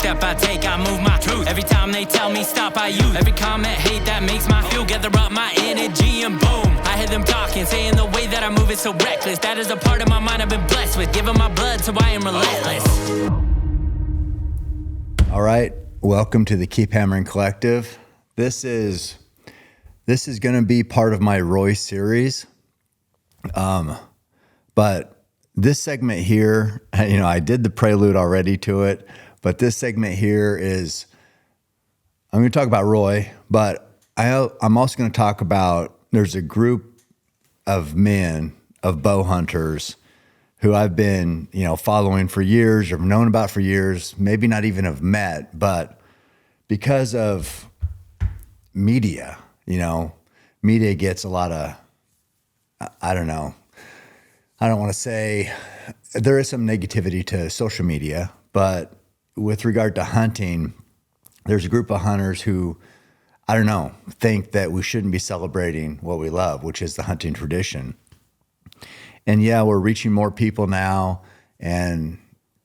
step I take, I move my truth. Every time they tell me stop, I use every comment, hate that makes my feel. Gather up my energy and boom, I hear them talking, saying the way that I move is so reckless. That is a part of my mind I've been blessed with, giving my blood so I am relentless. All right, welcome to the Keep Hammering Collective. This is going to be part of my Roy series. But this segment here, I did the prelude already to it, but this segment here is, I'm going to talk about Roy, but I'm also going to talk about, there's a group of men, of bow hunters, who I've been, following for years or known about for years, maybe not even have met, but because of media, media gets a lot of, I don't know. I don't want to say there is some negativity to social media, but with regard to hunting, there's a group of hunters who, I don't know, think that we shouldn't be celebrating what we love, which is the hunting tradition. And yeah, we're reaching more people now. And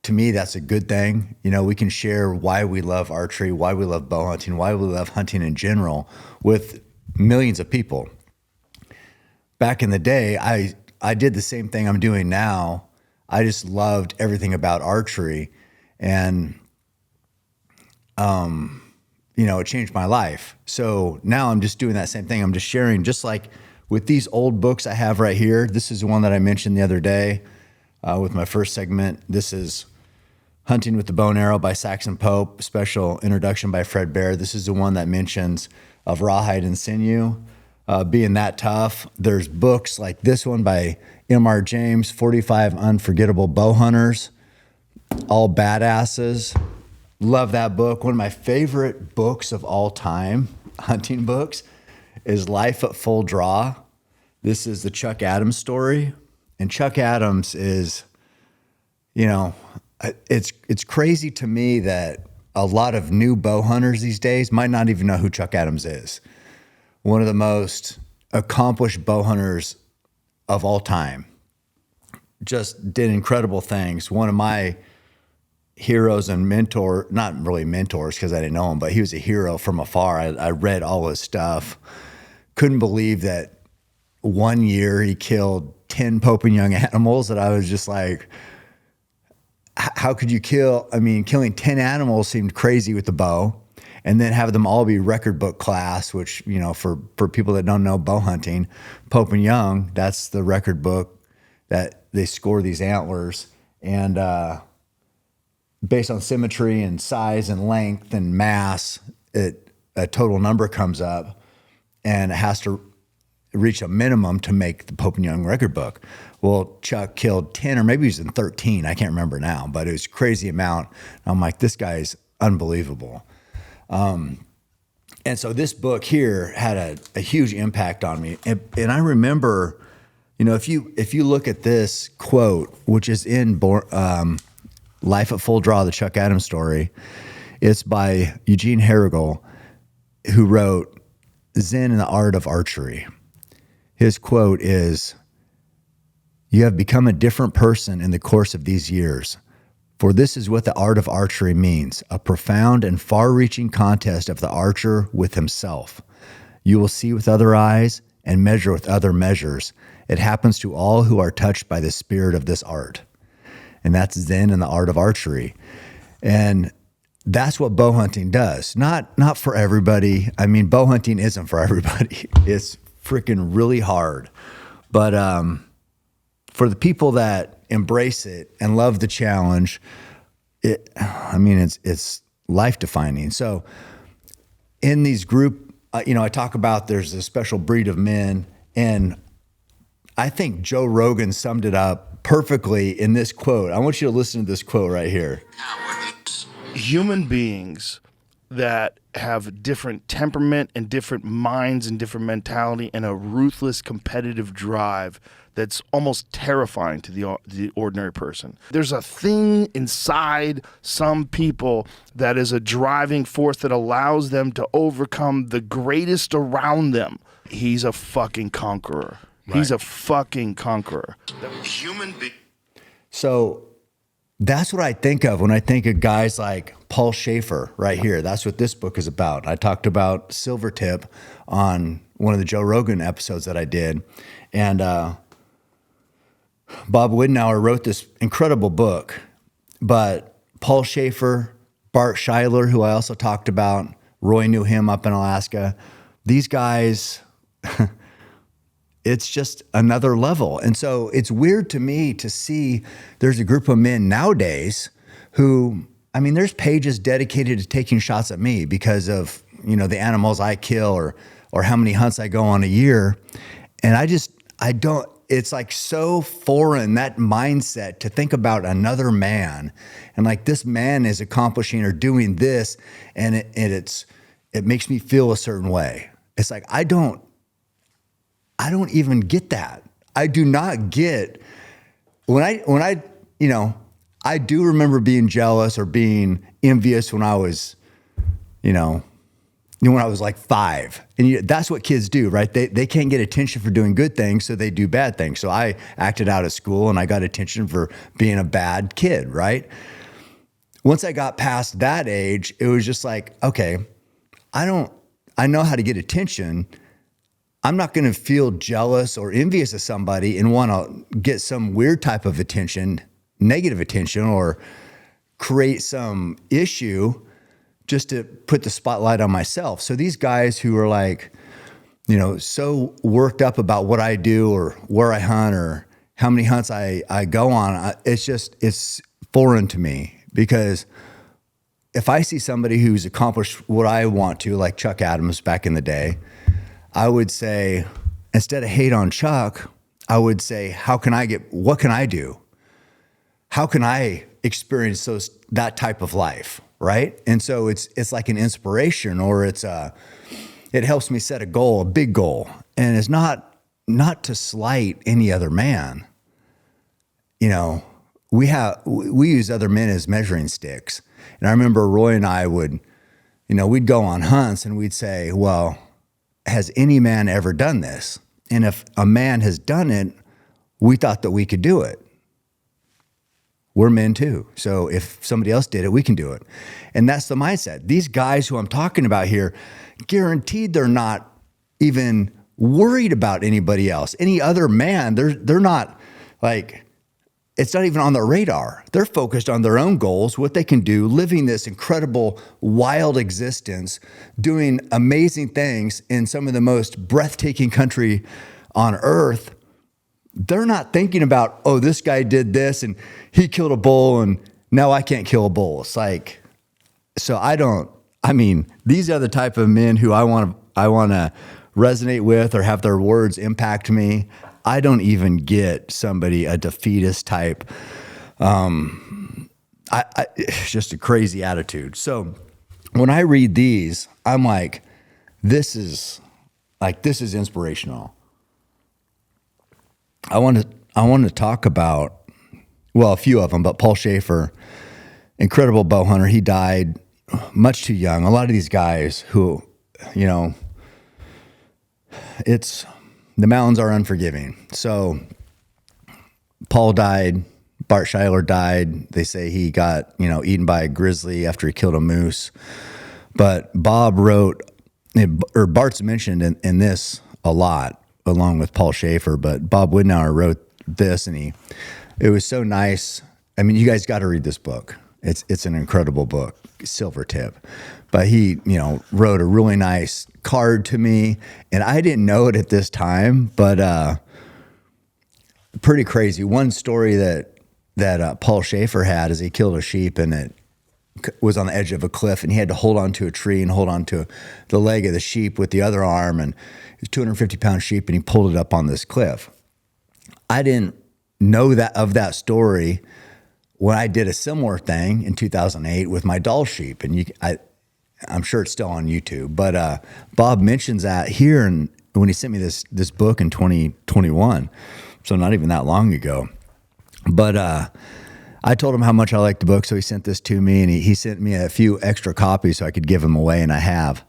to me, that's a good thing. We can share why we love archery, why we love bow hunting, why we love hunting in general with millions of people. Back in the day, I did the same thing I'm doing now. I just loved everything about archery, and it changed my life. So now I'm just doing that same thing. I'm just sharing, just like with these old books I have right here. This is the one that I mentioned the other day with my first segment. This is Hunting with the Bow and Arrow by Saxon Pope, special introduction by Fred Bear. This is the one that mentions of rawhide and sinew. Being that tough. There's books like this one by M.R. James, 45 Unforgettable Bowhunters, all badasses. Love that book. One of my favorite books of all time, hunting books, is Life at Full Draw. This is the Chuck Adams story. And Chuck Adams is, it's crazy to me that a lot of new bow hunters these days might not even know who Chuck Adams is. One of the most accomplished bow hunters of all time. Just did incredible things. One of my heroes and mentor, not really mentors because I didn't know him, but he was a hero from afar. I read all his stuff. Couldn't believe that one year he killed 10 Pope and Young animals, that I was just like, how could you killing 10 animals seemed crazy with the bow. And then have them all be record book class, which, for people that don't know bow hunting, Pope and Young, that's the record book that they score these antlers. And based on symmetry and size and length and mass, a total number comes up, and it has to reach a minimum to make the Pope and Young record book. Well, Chuck killed 10, or maybe he was in 13. I can't remember now, but it was a crazy amount. And I'm like, this guy's unbelievable. And so this book here had a huge impact on me. And I remember, if you look at this quote, which is in Life at Full Draw, the Chuck Adams story, it's by Eugene Herrigel, who wrote Zen and the Art of Archery. His quote is, "You have become a different person in the course of these years. For this is what the art of archery means, a profound and far-reaching contest of the archer with himself. You will see with other eyes and measure with other measures. It happens to all who are touched by the spirit of this art." And that's Zen and the Art of Archery. And that's what bow hunting does. Not for everybody. Bow hunting isn't for everybody. It's freaking really hard. But for the people that embrace it and love the challenge, it's life defining. So in these group, I talk about there's a special breed of men, and I think Joe Rogan summed it up perfectly in this quote. I want you to listen to this quote right here. Human beings that have different temperament and different minds and different mentality and a ruthless competitive drive that's almost terrifying to the ordinary person. There's a thing inside some people that is a driving force that allows them to overcome the greatest around them. He's a fucking conqueror. Right. He's a fucking conqueror. So that's what I think of when I think of guys like Paul Schafer right here. That's what this book is about. I talked about Silvertip on one of the Joe Rogan episodes that I did. And Bob Widenauer wrote this incredible book. But Paul Schafer, Bart Schuyler, who I also talked about, Roy knew him up in Alaska. These guys, it's just another level. And so it's weird to me to see there's a group of men nowadays who, I mean, there's pages dedicated to taking shots at me because of, you know, the animals I kill or how many hunts I go on a year. And I don't, it's like so foreign, that mindset to think about another man and like this man is accomplishing or doing this and it makes me feel a certain way. It's like, I don't even get that. I do not get when I, you know, I do remember being jealous or being envious when I was, you know, when I was like 5. And that's what kids do, right? They can't get attention for doing good things, so they do bad things. So I acted out at school and I got attention for being a bad kid, right? Once I got past that age, it was just like, okay, I know how to get attention. I'm not going to feel jealous or envious of somebody and want to get some weird type of attention, negative attention, or create some issue just to put the spotlight on myself. So these guys who are like, you know, so worked up about what I do or where I hunt or how many hunts I go on, it's foreign to me, because if I see somebody who's accomplished what I want to, like Chuck Adams back in the day, I would say, instead of hate on Chuck, I would say, what can I do? How can I experience that type of life? Right. And so it's like an inspiration, or it helps me set a goal, a big goal. And it's not to slight any other man. You know, we use other men as measuring sticks. And I remember Roy and I would, you know, we'd go on hunts and we'd say, well, has any man ever done this? And if a man has done it, we thought that we could do it. We're men too. So if somebody else did it, we can do it. And that's the mindset. These guys who I'm talking about here, guaranteed they're not even worried about anybody else, any other man. They're not like, it's not even on their radar. They're focused on their own goals, what they can do, living this incredible, wild existence, doing amazing things in some of the most breathtaking country on earth. They're not thinking about, oh, this guy did this and he killed a bull and now I can't kill a bull. It's like, so these are the type of men who I want to resonate with or have their words impact me. I don't even get somebody, a defeatist type. It's just a crazy attitude. So when I read these, I'm like, this is inspirational. I want to talk about, well, a few of them, but Paul Schafer, incredible bow hunter. He died much too young. A lot of these guys who, you know, the mountains are unforgiving. So Paul died, Bart Schuyler died. They say he got, you know, eaten by a grizzly after he killed a moose. But Bob wrote, or Bart's mentioned in this a lot, along with Paul Schafer, but Bob Widenauer wrote this, and it was so nice. I mean, you guys got to read this book. It's an incredible book, Silvertip. But he, you know, wrote a really nice card to me, and I didn't know it at this time, but pretty crazy. One story that Paul Schafer had is he killed a sheep, and it was on the edge of a cliff, and he had to hold onto a tree and hold onto the leg of the sheep with the other arm, and it was 250-pound sheep, and he pulled it up on this cliff. I didn't know that story when I did a similar thing in 2008 with my doll sheep, and I'm sure it's still on YouTube. But Bob mentions that here, and when he sent me this book in 2021, so not even that long ago. But I told him how much I liked the book, so he sent this to me, and he sent me a few extra copies so I could give them away, and I have.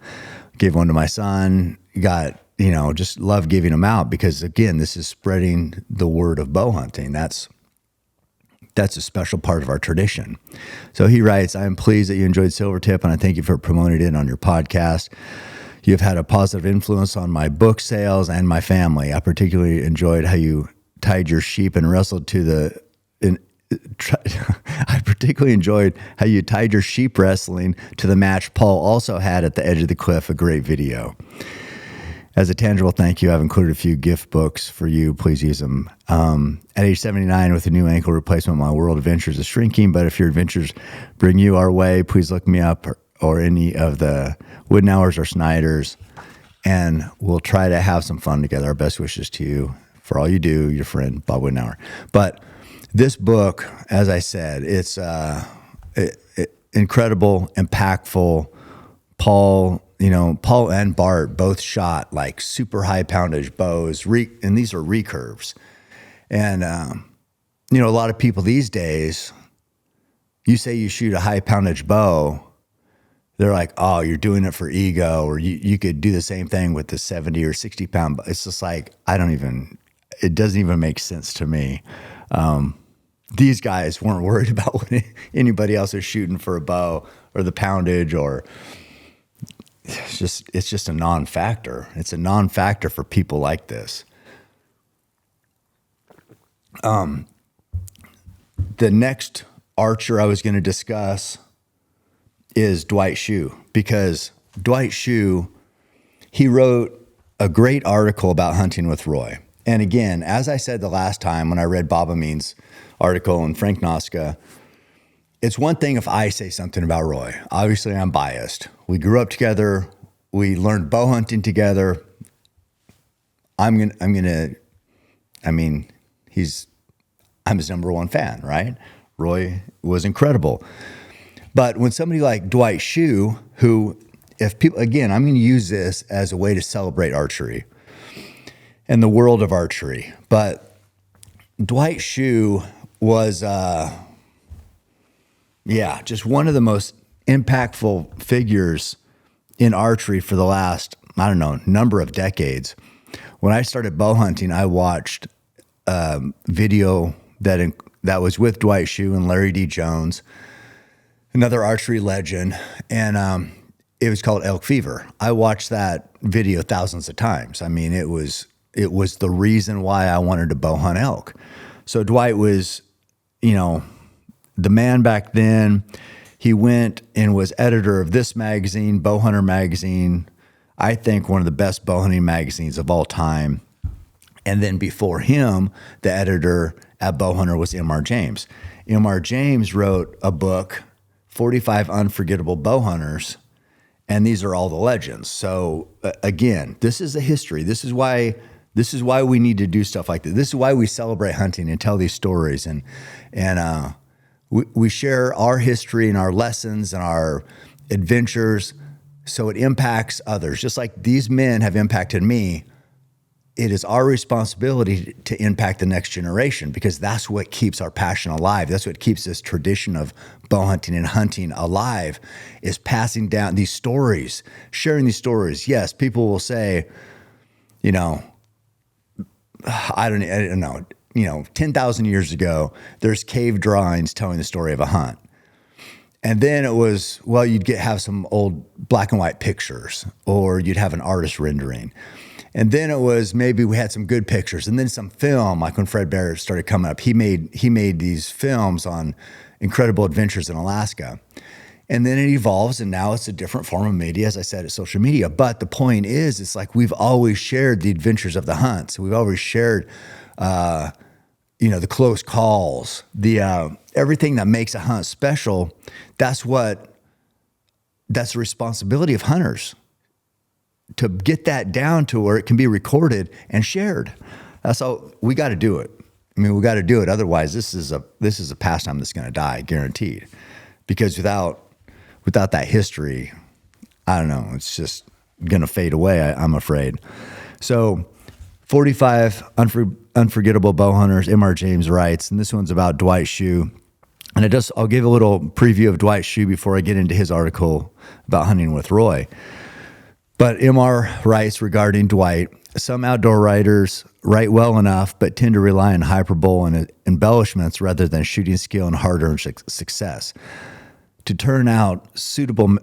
Gave one to my son. Got, you know, just love giving them out because, again, this is spreading the word of bow hunting. That's that's a special part of our tradition. So he writes, I am pleased that you enjoyed Silvertip, and I thank you for promoting it on your podcast. You have had a positive influence on my book sales and my family. I particularly enjoyed how you tied your sheep and wrestled to the I particularly enjoyed how you tied your sheep wrestling to the match Paul also had at the edge of the cliff, a great video. As a tangible thank you, I've included a few gift books for you. Please use them. At age 79, with a new ankle replacement, my world adventures is shrinking, but if your adventures bring you our way, please look me up or any of the Woodenauers or Snyders, and we'll try to have some fun together. Our best wishes to you for all you do, your friend, Bob Woodenauer. But this book, as I said, it's incredible, impactful. Paul and Bart both shot like super high poundage bows, and these are recurves. And, a lot of people these days, you say you shoot a high poundage bow, they're like, oh, you're doing it for ego, or you could do the same thing with the 70 or 60 pound bow. It's just like, it doesn't even make sense to me. These guys weren't worried about what anybody else is shooting for a bow or the poundage, or it's just a non-factor. It's a non-factor for people like this. The next archer I was going to discuss is Dwight Schuh, because Dwight Schuh, he wrote a great article about hunting with Roy. And again, as I said the last time when I read Bob Amin's article and Frank Noska, it's one thing if I say something about Roy. Obviously, I'm biased. We grew up together. We learned bow hunting together. I'm his number one fan, right? Roy was incredible. But when somebody like Dwight Schuh, who, if people, again, I'm going to use this as a way to celebrate archery and the world of archery. But Dwight Schuh was, just one of the most impactful figures in archery for the last, number of decades. When I started bow hunting, I watched a video that was with Dwight Schuh and Larry D. Jones, another archery legend, and it was called Elk Fever. I watched that video thousands of times. I mean, it was the reason why I wanted to bow hunt elk. So Dwight was, the man back then. He went and was editor of this magazine, Bowhunter magazine, I think one of the best bow hunting magazines of all time. And then before him, the editor at Bowhunter was M.R. James. M.R. James wrote a book, 45 Unforgettable Bowhunters, and these are all the legends. So again, this is the history. This is why we need to do stuff like this. This is why we celebrate hunting and tell these stories, and we share our history and our lessons and our adventures, so it impacts others. Just like these men have impacted me, it is our responsibility to impact the next generation, because that's what keeps our passion alive. That's what keeps this tradition of bow hunting and hunting alive, is passing down these stories, sharing these stories. Yes, people will say, I don't know, 10,000 years ago, there's cave drawings telling the story of a hunt. And then it was, you'd have some old black and white pictures, or you'd have an artist rendering. And then it was, maybe we had some good pictures, and then some film, like when Fred Bear started coming up, he made these films on incredible adventures in Alaska. And then it evolves, and now it's a different form of media, as I said, it's social media. But the point is, it's like we've always shared the adventures of the hunts. We've always shared, the close calls, the everything that makes a hunt special. That's the responsibility of hunters, to get that down to where it can be recorded and shared. That's all. We got to do it. We got to do it. Otherwise, this is a pastime that's going to die, guaranteed. Because without that history, I don't know, it's just going to fade away, I'm afraid. So 45 Unforgettable Bowhunters, M.R. James writes, and this one's about Dwight Schuh. And I'll give a little preview of Dwight Schuh before I get into his article about hunting with Roy. But M.R. writes regarding Dwight, some outdoor writers write well enough, but tend to rely on hyperbole and embellishments rather than shooting skill and hard-earned success. To turn out suitable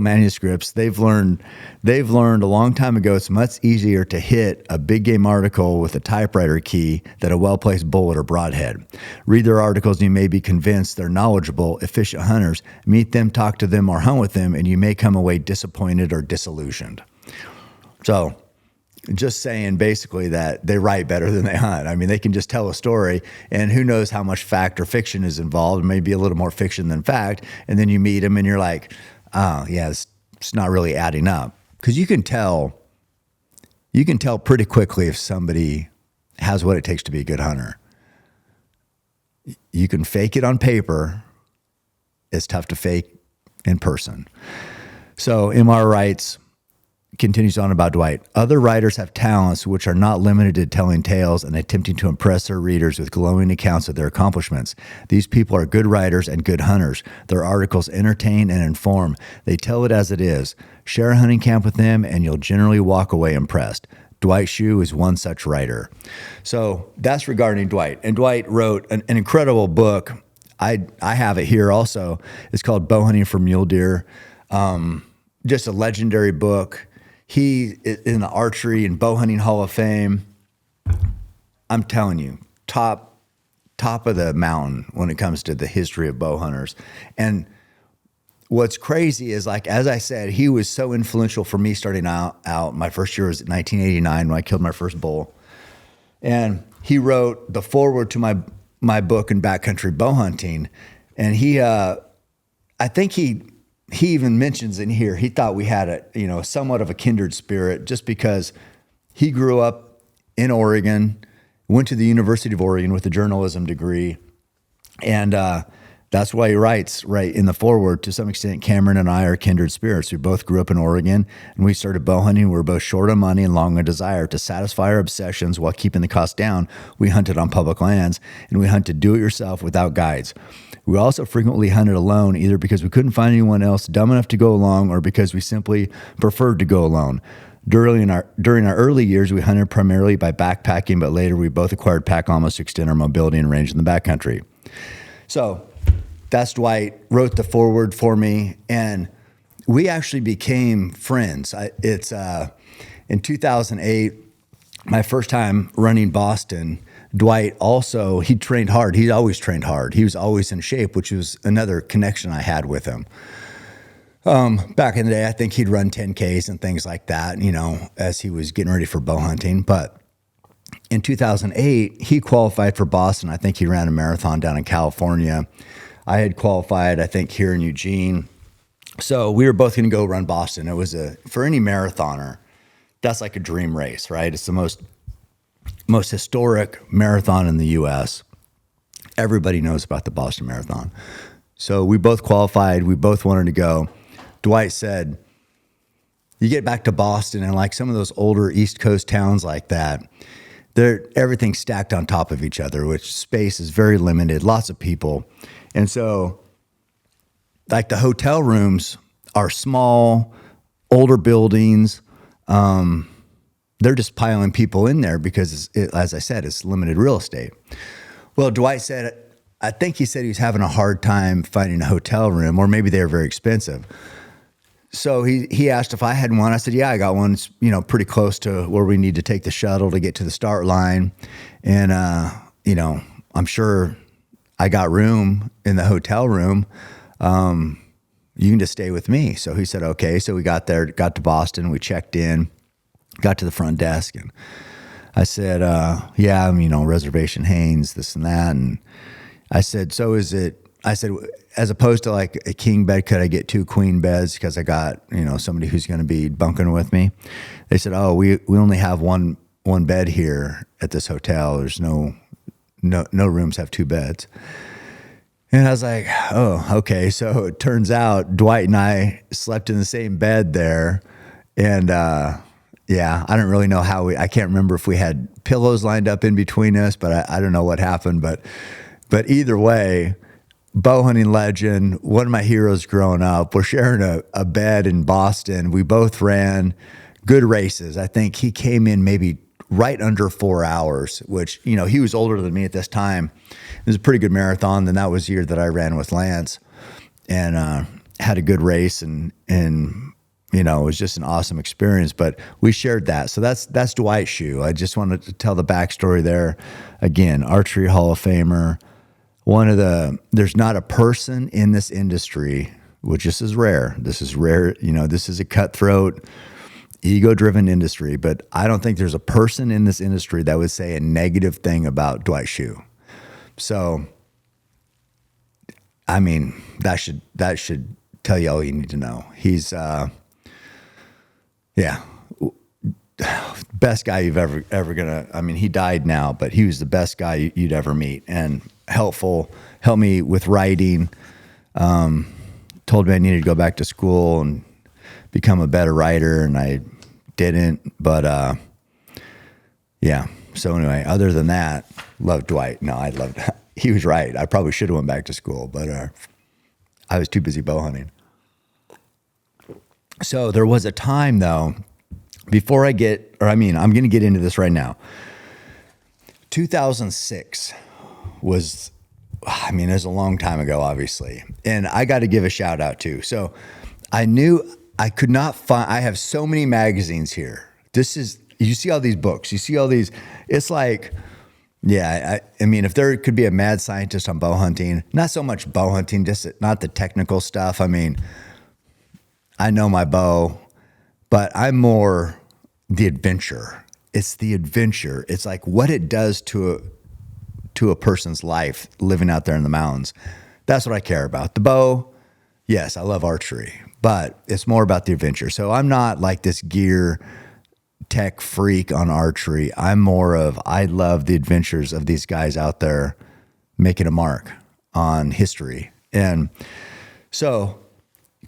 manuscripts, they've learned a long time ago it's much easier to hit a big game article with a typewriter key than a well-placed bullet or broadhead. Read their articles and you may be convinced they're knowledgeable, efficient hunters. Meet them, talk to them, or hunt with them, and you may come away disappointed or disillusioned. So just saying basically that they write better than they hunt. I mean, they can just tell a story, and who knows how much fact or fiction is involved. Maybe a little more fiction than fact. And then you meet them and you're like, oh, yeah, it's not really adding up. Because you can tell pretty quickly if somebody has what it takes to be a good hunter. You can fake it on paper. It's tough to fake in person. So MR writes, continues on about Dwight. Other writers have talents which are not limited to telling tales and attempting to impress their readers with glowing accounts of their accomplishments. These people are good writers and good hunters. Their articles entertain and inform. They tell it as it is. Share a hunting camp with them and you'll generally walk away impressed. Dwight Schuh is one such writer. So that's regarding Dwight. And Dwight wrote an incredible book. I have it here also. It's called Bowhunting for Mule Deer. Just a legendary book. He is in the Archery and Bowhunting Hall of Fame. I'm telling you, top of the mountain when it comes to the history of bow hunters. And what's crazy is, like, as I said, he was so influential for me starting out. My first year was 1989 when I killed my first bull. And he wrote the foreword to my book in Backcountry Bowhunting. And I think he even mentions in here, he thought we had somewhat of a kindred spirit just because he grew up in Oregon, went to the University of Oregon with a journalism degree. And that's why he writes right in the foreword, to some extent, Cameron and I are kindred spirits. We both grew up in Oregon and we started bow hunting. We were both short on money and long on desire. To satisfy our obsessions while keeping the cost down, we hunted on public lands and we hunted do-it-yourself without guides. We also frequently hunted alone, either because we couldn't find anyone else dumb enough to go along or because we simply preferred to go alone. During our early years, we hunted primarily by backpacking, but later we both acquired pack llamas to extend our mobility and range in the backcountry. So that's Dwight, wrote the foreword for me, and we actually became friends. In 2008, my first time running Boston, Dwight also, he trained hard. He always trained hard. He was always in shape, which was another connection I had with him. Back in the day, I think he'd run 10Ks and things like that, as he was getting ready for bow hunting. But in 2008, he qualified for Boston. I think he ran a marathon down in California. I had qualified, I think, here in Eugene. So we were both going to go run Boston. It was for any marathoner, that's like a dream race, right? It's the most historic marathon in the U.S. Everybody knows about the Boston Marathon. So we both qualified. We both wanted to go. Dwight said, you get back to Boston and like some of those older East Coast towns like that, everything's stacked on top of each other, which space is very limited, lots of people. And so like the hotel rooms are small, older buildings. They're just piling people in there because, as I said, it's limited real estate. Well, Dwight said, I think he said he was having a hard time finding a hotel room, or maybe they were very expensive. So he asked if I had one. I said, yeah, I got one. It's, pretty close to where we need to take the shuttle to get to the start line. And, I'm sure I got room in the hotel room. You can just stay with me. So he said, okay. So we got there, got to Boston. We checked in, got to the front desk, and I said, yeah, reservation Haynes, this and that. And I said, so is it, as opposed to like a king bed, could I get 2 queen beds because I got, somebody who's going to be bunking with me? They said, oh, we only have one bed here at this hotel. There's no rooms have 2 beds. And I was like, oh, okay. So it turns out Dwight and I slept in the same bed there. And, yeah, I don't really know how I can't remember if we had pillows lined up in between us, but I don't know what happened. But either way, bow hunting legend, one of my heroes growing up, we're sharing a bed in Boston. We both ran good races. I think he came in maybe right under 4 hours, which, you know, he was older than me at this time. It was a pretty good marathon. Then that was the year that I ran with Lance and had a good race and you know, it was just an awesome experience, but we shared that. So that's Dwight Schuh. I just wanted to tell the backstory there. Again, Archery Hall of Famer. There's not a person in this industry, which this is rare. This is rare. You know, this is a cutthroat, ego-driven industry, but I don't think there's a person in this industry that would say a negative thing about Dwight Schuh. So, I mean, that should tell you all you need to know. He's, best guy you've ever gonna. I mean, he died now, but he was the best guy you'd ever meet, and helped me with writing. Told me I needed to go back to school and become a better writer, and I didn't. But yeah. So anyway, other than that, loved Dwight. No, I loved. He was right. I probably should have went back to school, but I was too busy bow hunting. So there was a time though, before I'm going to get into this right now. 2006 was, it was a long time ago, obviously. And I got to give a shout out too. So I knew I could not find, I have so many magazines here. You see all these books, you see all these, it's like, yeah, if there could be a mad scientist on bow hunting, not so much bow hunting, just not the technical stuff. I know my bow, but I'm more the adventure. It's the adventure. It's like what it does to a person's life living out there in the mountains. That's what I care about. The bow, yes, I love archery, but it's more about the adventure. So I'm not like this gear tech freak on archery. I'm more of, I love the adventures of these guys out there making a mark on history. And so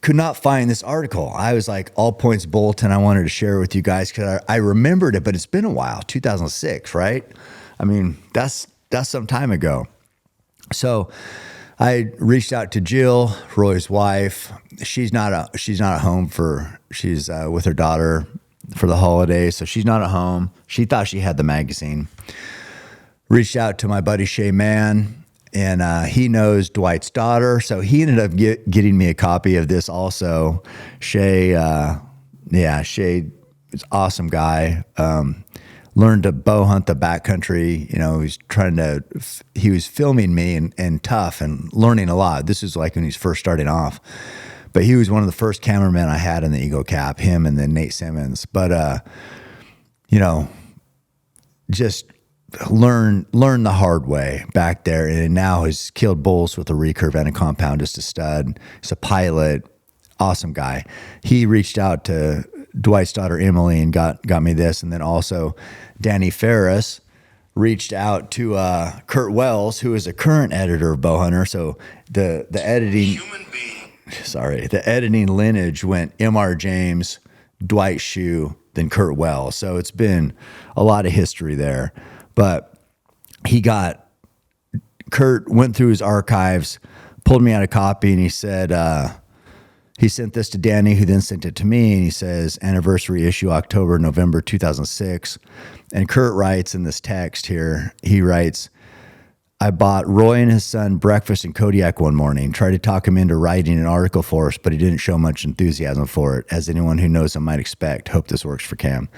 could not find this article. I was like, All Points Bulletin, I wanted to share with you guys because I remembered it, but it's been a while, 2006, right? That's some time ago. So I reached out to Jill, Roy's wife. She's not at home she's with her daughter for the holidays, so she's not at home. She thought she had the magazine. Reached out to my buddy Shay Mann, and he knows Dwight's daughter, so he ended up getting me a copy of this also. Shay, Shay is an awesome guy. Learned to bow hunt the backcountry. You know, he was filming me and tough and learning a lot. This is like when he's first starting off. But he was one of the first cameramen I had in the Eagle Cap, him and then Nate Simmons. But, just learn the hard way back there, and now has killed bulls with a recurve and a compound, just a stud. He's a pilot, awesome guy. He reached out to Dwight's daughter Emily and got me this, and then also Danny Ferris reached out to Kurt Wells, who is a current editor of Bowhunter. So the editing, the editing lineage went M.R. James, Dwight Schuh, then Kurt Wells. So it's been a lot of history there. But Kurt went through his archives, pulled me out a copy, and he said, he sent this to Danny, who then sent it to me, and he says, anniversary issue, October, November 2006. And Kurt writes in this text here, he writes, I bought Roy and his son breakfast in Kodiak one morning, tried to talk him into writing an article for us, but he didn't show much enthusiasm for it, as anyone who knows him might expect. Hope this works for Cam.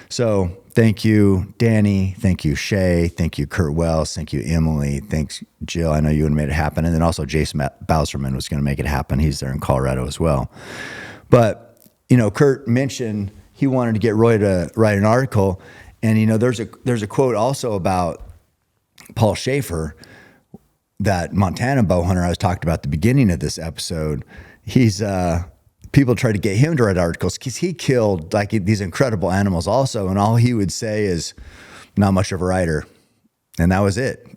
So thank you, Danny. Thank you, Shay. Thank you, Kurt Wells. Thank you, Emily. Thanks, Jill. I know you would have made it happen. And then also Jason Bowserman was going to make it happen. He's there in Colorado as well. But, Kurt mentioned he wanted to get Roy to write an article. And, there's a quote also about Paul Schafer, that Montana bow hunter I was talking about at the beginning of this episode. He's people try to get him to write articles because he killed like these incredible animals also, and all he would say is not much of a writer, and that was it.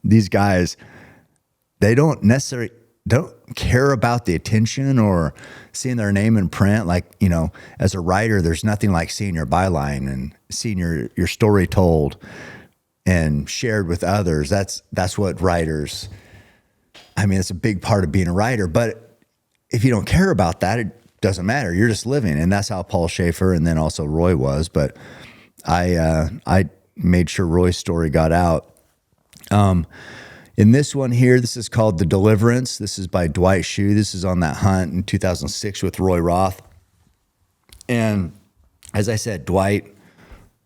These guys, they don't care about the attention or seeing their name in print. Like, as a writer, there's nothing like seeing your byline and seeing your story told and shared with others. That's what writers, it's a big part of being a writer. But if you don't care about that, it doesn't matter. You're just living. And that's how Paul Schafer and then also Roy was. But I made sure Roy's story got out. In this one here, this is called The Deliverance. This is by Dwight Schuh. This is on that hunt in 2006 with Roy Roth. And as I said, Dwight,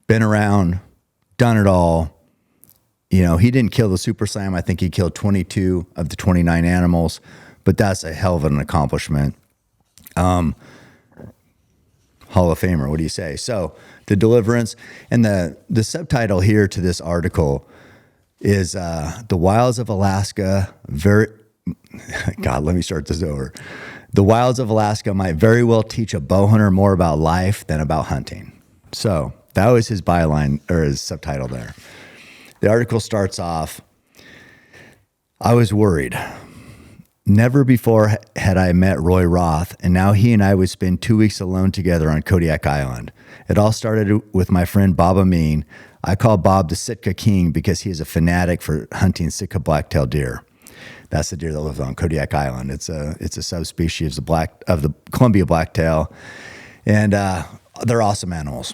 been around, done it all. You know, he didn't kill the Super Slam. I think he killed 22 of the 29 animals, but that's a hell of an accomplishment. Hall of Famer, what do you say? So, The Deliverance, and the subtitle here to this article is The Wilds of Alaska. God, let me start this over. The wilds of Alaska might very well teach a bow hunter more about life than about hunting. So that was his byline or his subtitle there. The article starts off, I was worried. Never before had I met Roy Roth, and now he and I would spend 2 weeks alone together on Kodiak Island. It all started with my friend Bob Amin. I call Bob the Sitka King because he is a fanatic for hunting Sitka black-tailed deer. That's the deer that lives on Kodiak Island. It's a subspecies of the Columbia blacktail, and they're awesome animals.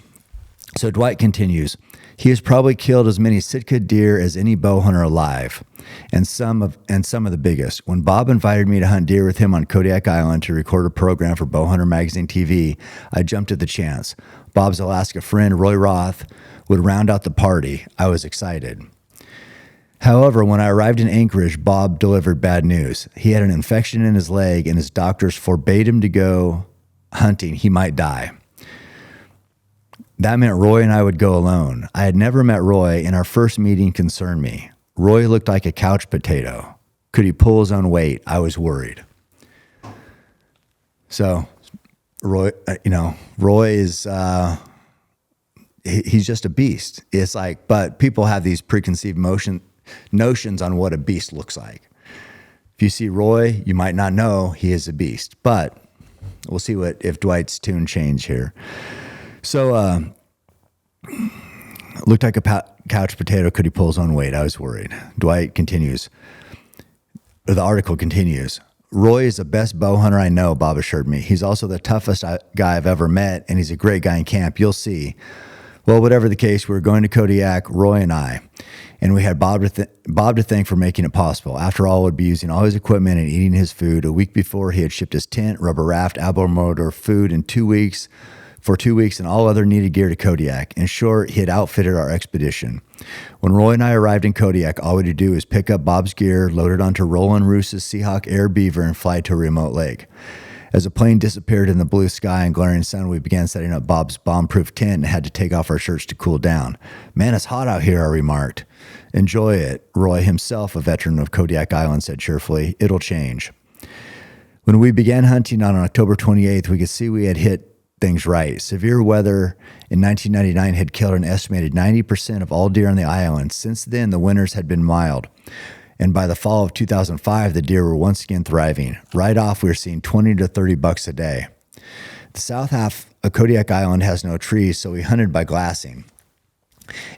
So Dwight continues. He has probably killed as many Sitka deer as any bow hunter alive, and some of the biggest. When Bob invited me to hunt deer with him on Kodiak Island to record a program for Bowhunter Magazine TV, I jumped at the chance. Bob's Alaska friend Roy Roth would round out the party. I was excited. However, when I arrived in Anchorage, Bob delivered bad news. He had an infection in his leg, and his doctors forbade him to go hunting. He might die. That meant Roy and I would go alone. I had never met Roy, and our first meeting concerned me. Roy looked like a couch potato. Could he pull his own weight? I was worried. So, Roy, Roy is, he's just a beast. It's like, but people have these preconceived notions on what a beast looks like. If you see Roy, you might not know he is a beast, but we'll see if Dwight's tune change here. So, looked like a couch potato. Could he pull his own weight? I was worried. Dwight continues, or the article continues. Roy is the best bow hunter I know, Bob assured me. He's also the toughest guy I've ever met, and he's a great guy in camp. You'll see. Well, whatever the case, we were going to Kodiak, Roy and I, and we had Bob to thank for making it possible. After all, would be using all his equipment and eating his food. A week before, he had shipped his tent, rubber raft, outboard motor, food in 2 weeks, for 2 weeks, and all other needed gear to Kodiak. In short, he had outfitted our expedition. When Roy and I arrived in Kodiak, all we had to do was pick up Bob's gear, load it onto Roland Roos's Seahawk Air Beaver, and fly to a remote lake. As the plane disappeared in the blue sky and glaring sun, we began setting up Bob's bomb-proof tent and had to take off our shirts to cool down. Man, it's hot out here, I remarked. Enjoy it, Roy himself, a veteran of Kodiak Island, said cheerfully. It'll change. When we began hunting on October 28th, we could see we had hit things right. Severe weather in 1999 had killed an estimated 90% of all deer on the island. Since then, the winters had been mild. And by the fall of 2005, the deer were once again thriving. Right off, we were seeing 20 to 30 bucks a day. The south half of Kodiak Island has no trees, so we hunted by glassing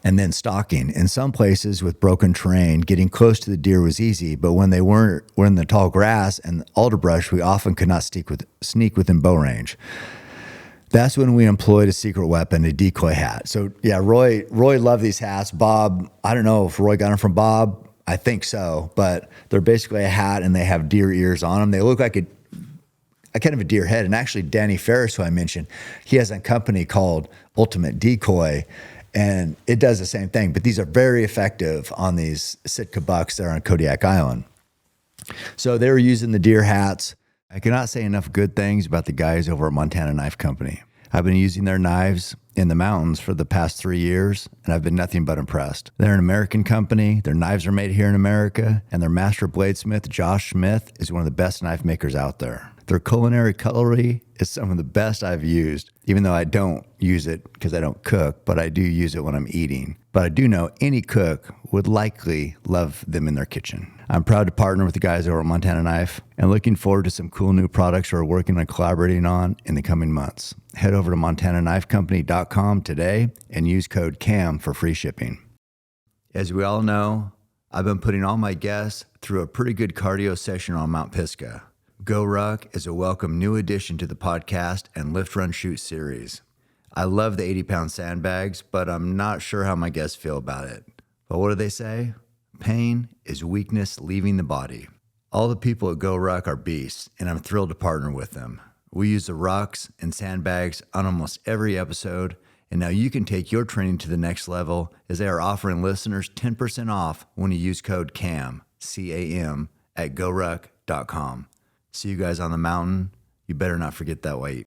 and then stalking. In some places with broken terrain, getting close to the deer was easy, but when they were in the tall grass and alderbrush, we often could not sneak within bow range. That's when we employed a secret weapon, a decoy hat. So yeah, Roy loved these hats. Bob, I don't know if Roy got them from Bob. I think so, but they're basically a hat and they have deer ears on them. They look like a kind of a deer head. And actually Danny Ferris, who I mentioned, he has a company called Ultimate Decoy, and it does the same thing. But these are very effective on these Sitka bucks that are on Kodiak Island. So they were using the deer hats. I cannot say enough good things about the guys over at Montana Knife Company. I've been using their knives in the mountains for the past 3 years, and I've been nothing but impressed. They're an American company. Their knives are made here in America, and their master bladesmith, Josh Smith, is one of the best knife makers out there. Their culinary cutlery is some of the best I've used, even though I don't use it because I don't cook, but I do use it when I'm eating. But I do know any cook would likely love them in their kitchen. I'm proud to partner with the guys over at Montana Knife and looking forward to some cool new products we're working on collaborating on in the coming months. Head over to montanaknifecompany.com today and use code CAM for free shipping. As we all know, I've been putting all my guests through a pretty good cardio session on Mount Pisgah. Go Ruck is a welcome new addition to the podcast and Lift Run Shoot series. I love the 80-pound sandbags, but I'm not sure how my guests feel about it. But what do they say? Pain is weakness leaving the body. All the people at Go Ruck are beasts, and I'm thrilled to partner with them. We use the rucks and sandbags on almost every episode, and now you can take your training to the next level as they are offering listeners 10% off when you use code CAM, C-A-M, at goruck.com. See you guys on the mountain. You better not forget that weight.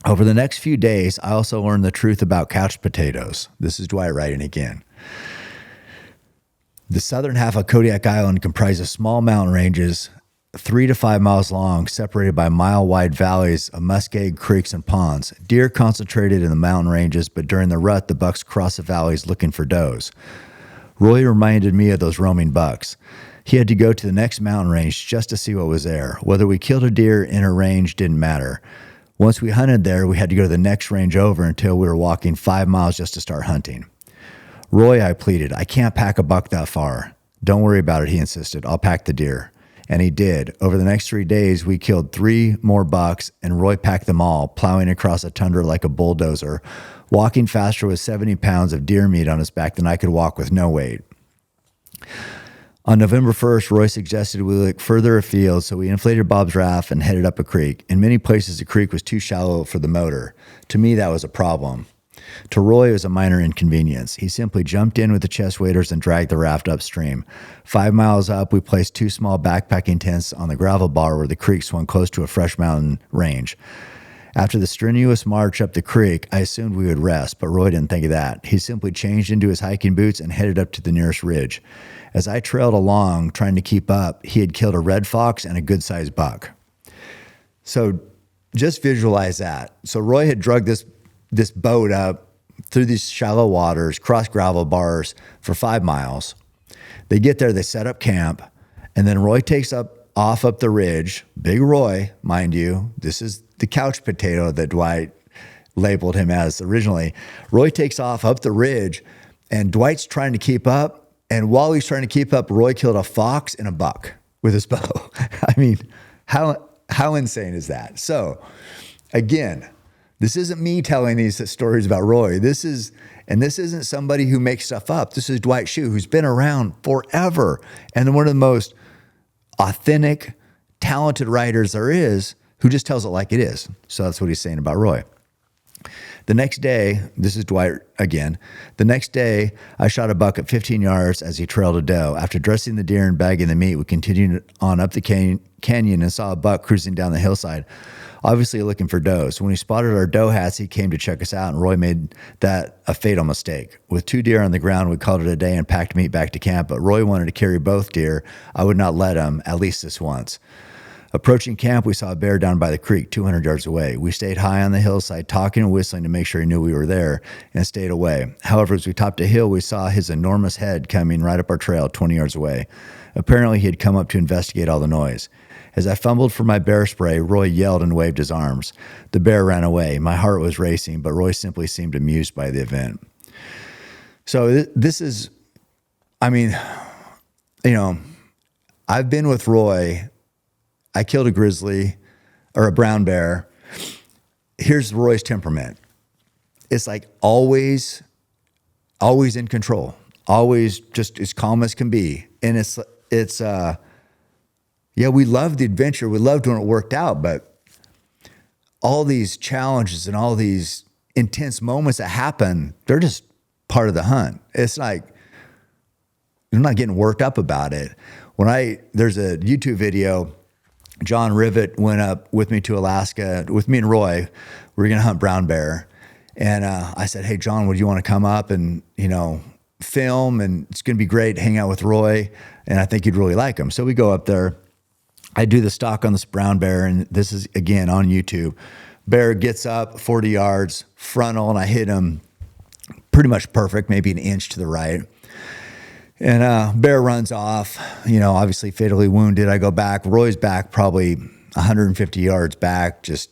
Over the next few days, I also learned the truth about couch potatoes. This is Dwight writing again. The southern half of Kodiak Island comprises small mountain ranges, 3 to 5 miles long, separated by mile-wide valleys of muskeg creeks and ponds. Deer concentrated in the mountain ranges, but during the rut, the bucks cross the valleys looking for does. Roy reminded me of those roaming bucks. He had to go to the next mountain range just to see what was there. Whether we killed a deer in a range didn't matter. Once we hunted there, we had to go to the next range over until we were walking 5 miles just to start hunting. Roy, I pleaded, I can't pack a buck that far. Don't worry about it, he insisted. I'll pack the deer. And he did. Over the next 3 days, we killed 3 more bucks, and Roy packed them all, plowing across a tundra like a bulldozer, walking faster with 70 pounds of deer meat on his back than I could walk with no weight. On November 1st, Roy suggested we look further afield, so we inflated Bob's raft and headed up a creek. In many places, the creek was too shallow for the motor. To me, that was a problem. To Roy, it was a minor inconvenience. He simply jumped in with the chest waders and dragged the raft upstream. 5 miles up, we placed 2 small backpacking tents on the gravel bar where the creek swung close to a fresh mountain range. After the strenuous march up the creek, I assumed we would rest, but Roy didn't think of that. He simply changed into his hiking boots and headed up to the nearest ridge. As I trailed along, trying to keep up, he had killed a red fox and a good-sized buck. So just visualize that. So Roy had drugged this boat up through these shallow waters, cross gravel bars for 5 miles. They get there, they set up camp, and then Roy takes off up the ridge. Big Roy, mind you. This is the couch potato that Dwight labeled him as originally. Roy takes off up the ridge, and Dwight's trying to keep up. And while he's trying to keep up, Roy killed a fox and a buck with his bow. I mean, how insane is that? So, again, this isn't me telling these stories about Roy. This isn't somebody who makes stuff up. This is Dwight Schuh, who's been around forever and one of the most authentic, talented writers there is, who just tells it like it is. So that's what he's saying about Roy. The next day, this is Dwight again. The next day, I shot a buck at 15 yards as he trailed a doe. After dressing the deer and bagging the meat, we continued on up the canyon and saw a buck cruising down the hillside, obviously looking for does. When he spotted our doe hats, he came to check us out, and Roy made that a fatal mistake. With 2 deer on the ground, we called it a day and packed meat back to camp, but Roy wanted to carry both deer. I would not let him, at least this once. Approaching camp, we saw a bear down by the creek, 200 yards away. We stayed high on the hillside, talking and whistling to make sure he knew we were there, and stayed away. However, as we topped a hill, we saw his enormous head coming right up our trail 20 yards away. Apparently, he had come up to investigate all the noise. As I fumbled for my bear spray, Roy yelled and waved his arms. The bear ran away. My heart was racing, but Roy simply seemed amused by the event. So this is, I mean, you know, I've been with Roy. I killed a grizzly or a brown bear. Here's Roy's temperament. It's like always in control, always just as calm as can be. And yeah, we loved the adventure. We loved when it worked out, but all these challenges and all these intense moments that happen, they're just part of the hunt. It's like, I'm not getting worked up about it. There's a YouTube video, John Rivet went up with me to Alaska, with me and Roy. We were going to hunt brown bear. And I said, hey, John, would you want to come up and, film? And it's going to be great to hang out with Roy. And I think you'd really like him. So we go up there. I do the stalk on this brown bear. And this is, again, on YouTube. Bear gets up 40 yards, frontal, and I hit him pretty much perfect, maybe an inch to the right. And bear runs off, obviously fatally wounded. I go back. Roy's back probably 150 yards back, just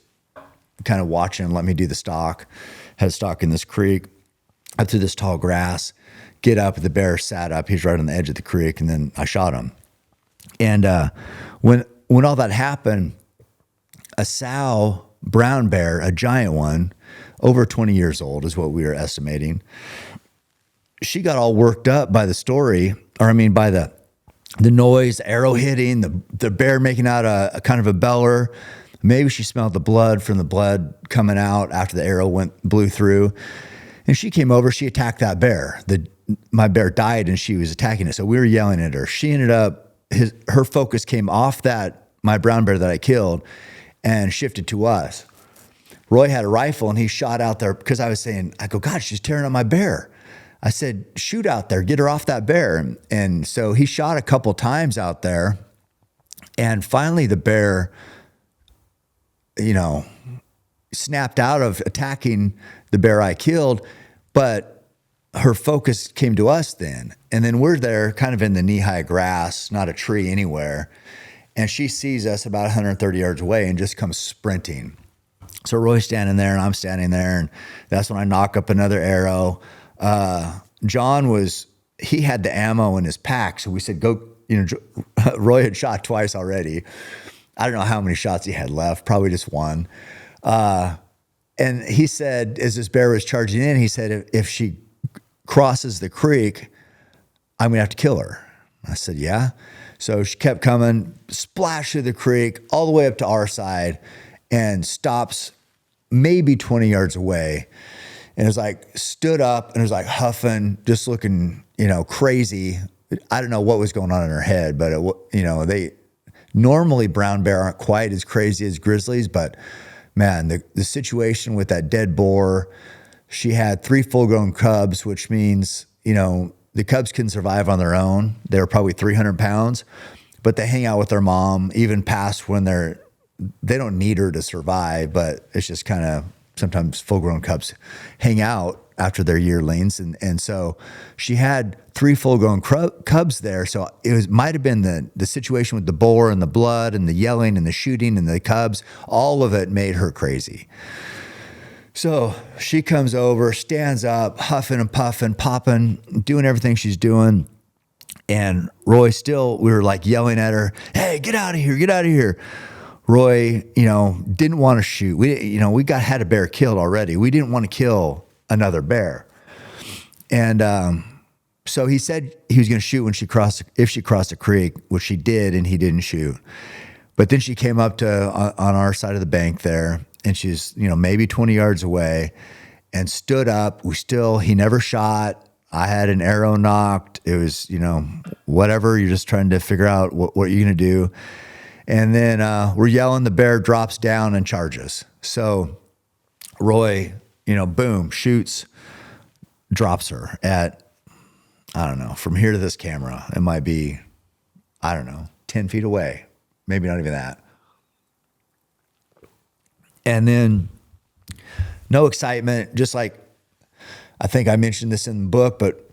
kind of watching, let me do the stalk. Had a stalk in this creek, up through this tall grass, get up, the bear sat up. He's right on the edge of the creek, and then I shot him. And when all that happened, a sow brown bear, a giant one, over 20 years old is what we were estimating. She got all worked up by the story, by the noise, arrow hitting, the bear making out a kind of a beller. Maybe she smelled the blood from the blood coming out after the arrow blew through. And she came over, she attacked that bear. My bear died and she was attacking it. So we were yelling at her. She ended up, her focus came off my brown bear that I killed and shifted to us. Roy had a rifle and he shot out there because I was saying, God, she's tearing up my bear. I said, shoot out there, get her off that bear. And so he shot a couple times out there. And finally the bear, snapped out of attacking the bear I killed, but her focus came to us then. And then we're there kind of in the knee-high grass, not a tree anywhere. And she sees us about 130 yards away and just comes sprinting. So Roy's standing there and I'm standing there. And that's when I knock up another arrow. John he had the ammo in his pack. So we said, go, Roy had shot twice already. I don't know how many shots he had left, probably just one. And he said, as this bear was charging in, he said, if she crosses the creek, I'm going to have to kill her. I said, yeah. So she kept coming, splashed through the creek, all the way up to our side, and stops maybe 20 yards away. And it was like, stood up and it was like huffing, just looking, crazy. I don't know what was going on in her head, but normally brown bear aren't quite as crazy as grizzlies, but man, the situation with that dead boar, she had 3 full-grown cubs, which means, the cubs can survive on their own. They're probably 300 pounds, but they hang out with their mom even past when they don't need her to survive, but it's just kind of sometimes full-grown cubs hang out after their yearlings. And so she had 3 full-grown cubs there. So might have been the situation with the boar and the blood and the yelling and the shooting and the cubs. All of it made her crazy. So she comes over, stands up, huffing and puffing, popping, doing everything she's doing. And Roy we were like yelling at her, hey, get out of here, get out of here. Roy, didn't want to shoot. We had a bear killed already. We didn't want to kill another bear. And so he said he was going to shoot if she crossed the creek, which she did, and he didn't shoot. But then she came up on our side of the bank there, and she's, maybe 20 yards away, and stood up. He never shot. I had an arrow knocked. It was, whatever. You're just trying to figure out what you're going to do. And then we're yelling, the bear drops down and charges. So Roy, boom, shoots, drops her at, I don't know, from here to this camera, it might be, 10 feet away. Maybe not even that. And then no excitement, just like, I think I mentioned this in the book, but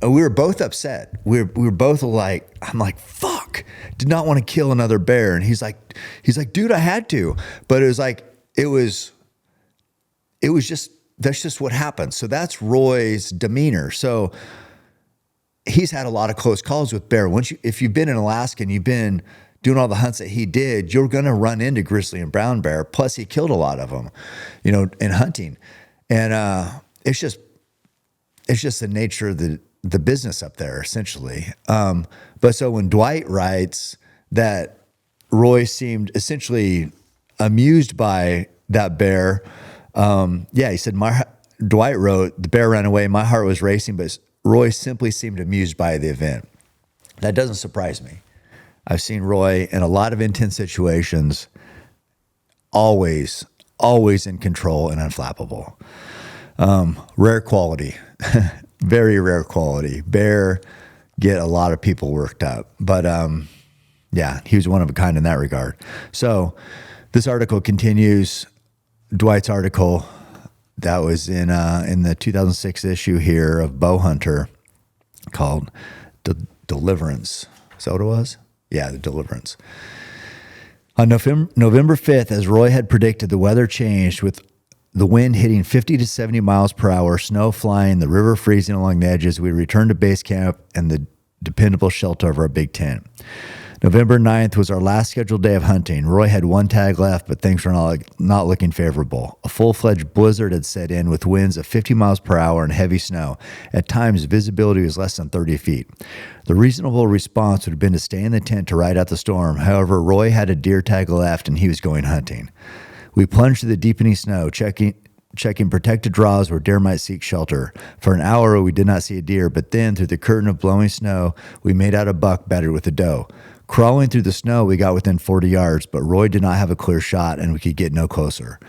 we were both upset. We were both like, I'm like, fuck, did not want to kill another bear. And he's like, dude, I had to. But it was just, that's just what happened. So that's Roy's demeanor. So he's had a lot of close calls with bear. If you've been in Alaska and you've been doing all the hunts that he did, you're going to run into grizzly and brown bear. Plus he killed a lot of them, in hunting. And it's just the nature of the business up there, essentially. But so when Dwight writes that Roy seemed essentially amused by that bear, he said, Dwight wrote, the bear ran away, my heart was racing, but Roy simply seemed amused by the event. That doesn't surprise me. I've seen Roy in a lot of intense situations, always in control and unflappable. Rare quality. Very rare quality. Bear get a lot of people worked up, but he was one of a kind in that regard. So this article continues. Dwight's article that was in the 2006 issue here of Bowhunter called Deliverance. Is that what it was? Yeah, the Deliverance. On November 5th, as Roy had predicted, the weather changed with the wind hitting 50 to 70 miles per hour, snow flying, the river freezing along the edges. We returned to base camp and the dependable shelter of our big tent. November 9th was our last scheduled day of hunting. Roy had one tag left, but things were not looking favorable. A full-fledged blizzard had set in with winds of 50 miles per hour and heavy snow. At times, visibility was less than 30 feet. The reasonable response would have been to stay in the tent to ride out the storm. However, Roy had a deer tag left, and he was going hunting. We plunged through the deepening snow, checking protected draws where deer might seek shelter. For an hour, we did not see a deer, but then, through the curtain of blowing snow, we made out a buck battered with a doe. Crawling through the snow, we got within 40 yards, but Roy did not have a clear shot, and we could get no closer.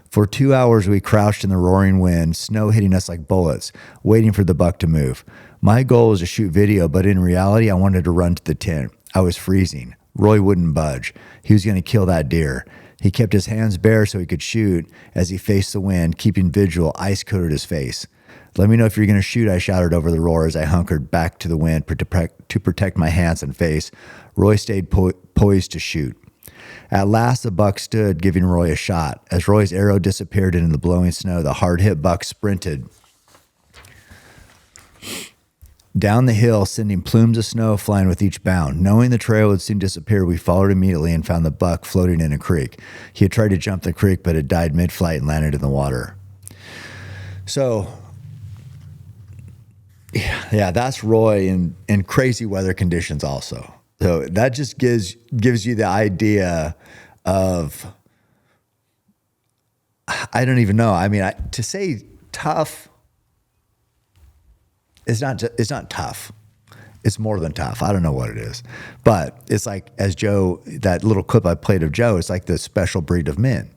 For 2 hours, we crouched in the roaring wind, snow hitting us like bullets, waiting for the buck to move. My goal was to shoot video, but in reality, I wanted to run to the tent. I was freezing. Roy wouldn't budge. He was going to kill that deer. He kept his hands bare so he could shoot as he faced the wind, keeping vigil, ice coated his face. Let me know if you're going to shoot, I shouted over the roar as I hunkered back to the wind to protect my hands and face. Roy stayed poised to shoot. At last, the buck stood, giving Roy a shot. As Roy's arrow disappeared into the blowing snow, the hard-hit buck sprinted down the hill, sending plumes of snow flying with each bound. Knowing the trail would soon disappear, we followed immediately and found the buck floating in a creek. He had tried to jump the creek, but had died mid-flight and landed in the water. So, yeah, that's Roy in crazy weather conditions also. So that just gives you the idea of, I don't even know. I mean, to say tough, it's not tough. It's more than tough. I don't know what it is. But it's like, as Joe, that little clip I played of Joe, it's like the special breed of men.